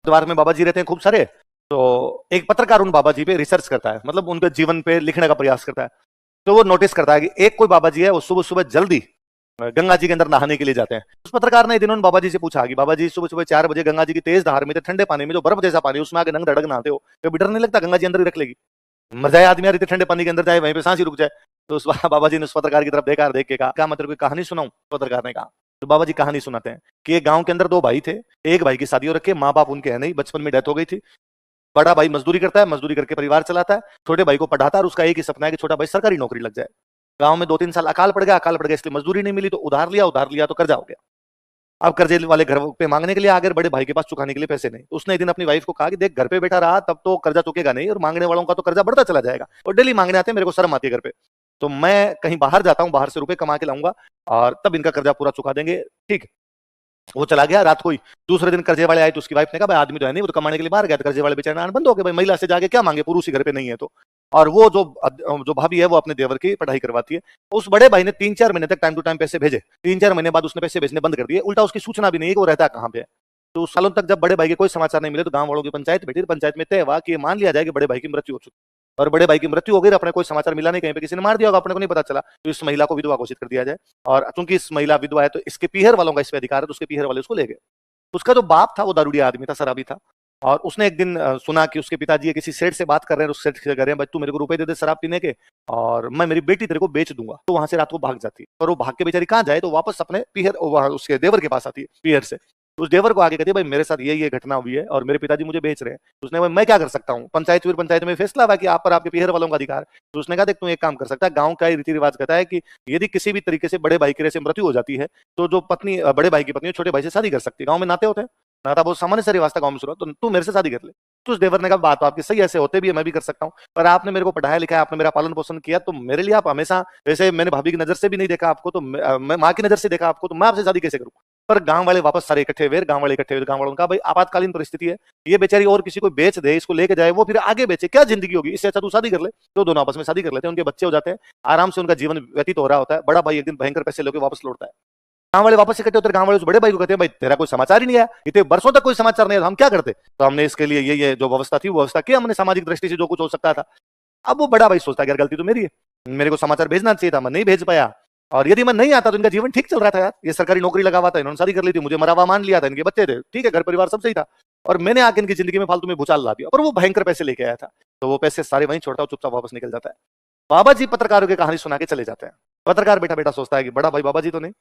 द्वार में बाबा जी रहते हैं खूब सारे। तो एक पत्रकार उन बाबा जी पे रिसर्च करता है, मतलब उनके जीवन पे लिखने का प्रयास करता है। तो वो नोटिस करता है कि एक कोई बाबा जी है, वो सुबह सुबह जल्दी गंगा जी के अंदर नहाने के लिए जाते हैं। उस पत्रकार ने एक दिन उन बाबा जी से पूछा कि बाबा जी सुबह सुबह 4 बजे गंगा जी की तेज धार में ठंडे पानी में जो बर्फ जैसा पानी उसमें आगे नंग धड़क नहाते हो, कभी डर नहीं लगता गंगा जी अंदर ही रख लेगी? मर जाए आदमी यार, इतने ठंडे पानी के अंदर जाए, वहीं पे सांस ही रुक जाए। तो उस बाबा जी ने उस पत्रकार की तरफ देखा और देख के कहा, क्या मैं तेरे को कहानी सुनाऊं? पत्रकार ने कहा। तो बाबा जी कहानी सुनाते हैं कि एक गांव के अंदर 2 भाई थे। एक भाई की शादी हो रखी है, माँ बाप उनके है नहीं, बचपन में डेथ हो गई थी। बड़ा भाई मजदूरी करता है, मजदूरी करके परिवार चलाता है। छोटे भाई को पढ़ाता है और उसका एक ही सपना है कि छोटा भाई सरकारी नौकरी लग जाए। गांव में 2-3 साल अकाल पड़ गया, अकाल पड़ गया इसलिए मजदूरी नहीं मिली, तो उधार लिया तो कर्जा हो गया। अब कर्जे वाले घर पे मांगने के लिए आ गए, बड़े भाई के पास चुकाने के लिए पैसे नहीं। तो उसने एक दिन अपनी वाइफ को कहा कि देख, घर पे बैठा रहा तब तो कर्जा चुकेगा नहीं, और मांगने वालों का तो कर्जा बढ़ता चला जाएगा, और डेली मांगने आते हैं, मेरे को शर्म आती है घर पे। तो मैं कहीं बाहर जाता हूँ, बाहर से रुपए कमा के लाऊंगा और तब इनका कर्जा पूरा चुका देंगे। ठीक। वो चला गया। रात को ही दूसरे दिन कर्जे वाले आए तो उसकी वाइफ ने कहा, भाई आदमी तो है नहीं, वो तो कमाने के लिए बाहर गया। तो कर्जे वाले बेचारे आना बंद हो गए, भाई महिला से जाके क्या मांगे, पुरुष ही घर पे नहीं है तो। और वो जो भाभी है वो अपने देवर की पढ़ाई करवाती है। उस बड़े भाई ने 3-4 महीने तक टाइम टू टाइम पैसे भेजे। 3-4 महीने बाद उसने पैसे भेजने बंद कर दिए, उल्टा उसकी सूचना भी नहीं है कि वो रहता है कहाँ पे है। तो उस सालों तक जब बड़े भाई के कोई समाचार नहीं मिले तो गांव वालों की पंचायत बैठी। पंचायत में तय हुआ कि मान लिया जाए कि बड़े भाई की मृत्यु हो चुकी, और बड़े भाई की मृत्यु हो गई, अपने कोई समाचार मिला नहीं, कहीं पे किसी ने मार दिया होगा, अपने को नहीं पता चला, तो इस महिला को विधवा घोषित कर दिया जाए। और चूंकि इस महिला विधवा है तो इसके पीहर वालों का इस पे अधिकार है, तो उसके पीहर वाले उसको ले गए। उसका जो बाप था वो दारूडिया आदमी था, शराबी था। और उसने एक दिन सुना कि उसके पिताजी किसी सेठ से बात कर रहे हैं, उस सेठ से कह रहे हैं, भाई तू मेरे को रुपए दे दे शराब पीने के, और मैं मेरी बेटी तेरे को बेच दूंगा। तो वहां से रात को भाग जाती है, और वो भाग के बेचारी कहाँ जाए, तो वापस अपने पीहर उसके देवर के पास आती है, पीहर से। तो उस देवर को आगे कहती है, भाई मेरे साथ ये घटना हुई है और मेरे पिताजी मुझे बेच रहे हैं। तो उसने, भाई मैं क्या कर सकता हूँ, पंचायत में फैसला हुआ कि आप पर आपके पीहर वालों का अधिकार है। तो उसने कहा, देख तू एक काम कर सकता है, गांव का रीति रिवाज कहता है कि यदि किसी भी तरीके से बड़े भाई की से मृत्यु हो जाती है तो जो पत्नी बड़े भाई की पत्नी छोटे भाई से शादी कर सकती है। गांव में नाते होते हैं, नाता बहुत सामान्य सा रिवाज था गांव में शुरू, तो तू मेरे से शादी कर ले। तो उस देवर ने कहा, बात तो आपकी सही, ऐसे होते भी है, मैं भी कर सकता हूँ, पर आपने मेरे को पढ़ाया लिखा है, आपने मेरा पालन पोषण किया, तो मेरे लिए आप हमेशा, वैसे मैंने भाभी की नजर से भी नहीं देखा आपको, तो मैं माँ की नजर से देखा आपको, तो मैं आपसे शादी कैसे करूँ? पर गांव वाले वापस सारे इकट्ठे हुए, गांव वाले इकट्ठे हुए, गांव वालों ने कहा, भाई आपातकालीन परिस्थिति है, ये बेचारी और किसी को बेच दे, इसको लेके जाए, वो फिर आगे बेचे, क्या जिंदगी होगी, इससे अच्छा तू शादी कर ले। तो दोनों आपस में शादी कर लेते हैं, उनके बच्चे हो जाते हैं, आराम से उनका जीवन व्यतीत हो रहा होता है। बड़ा भाई एक दिन भयंकर पैसे लेके वापस लौटता है। गांव वाले वापस इकट्ठे होते हैं, गांव वाले उस बड़े भाई को कहते हैं, भाई तेरा कोई समाचार ही नहीं आया, इतने वर्षों तक कोई समाचार नहीं आया, हम क्या करते? तो हमने इसके लिए ये जो व्यवस्था थी वो व्यवस्था की, हमने सामाजिक दृष्टि से जो कुछ हो सकता था। अब वो बड़ा भाई सोचता है, यार गलती तो मेरी है, मेरे को समाचार भेजना चाहिए था, मैं नहीं भेज पाया। और यदि मैं नहीं आता तो इनका जीवन ठीक चल रहा था यार, ये सरकारी नौकरी लगा हुआ था, इन्होंने शादी कर ली थी, मुझे मरा हुआ मान लिया था, इनके बच्चे थे, ठीक है, घर परिवार सब सही था, और मैंने आके इनकी जिंदगी में फालतू में भूचाल ला दिया। पर वो भयंकर पैसे लेके आया था, तो वो पैसे सारे वहीं छोड़ता, चुपचाप वापस निकल जाता है। बाबा जी पत्रकारों की कहानी सुना के चले जाते हैं। पत्रकार बेटा बेटा सोचता है कि बड़ा भाई बाबा जी तो नहीं।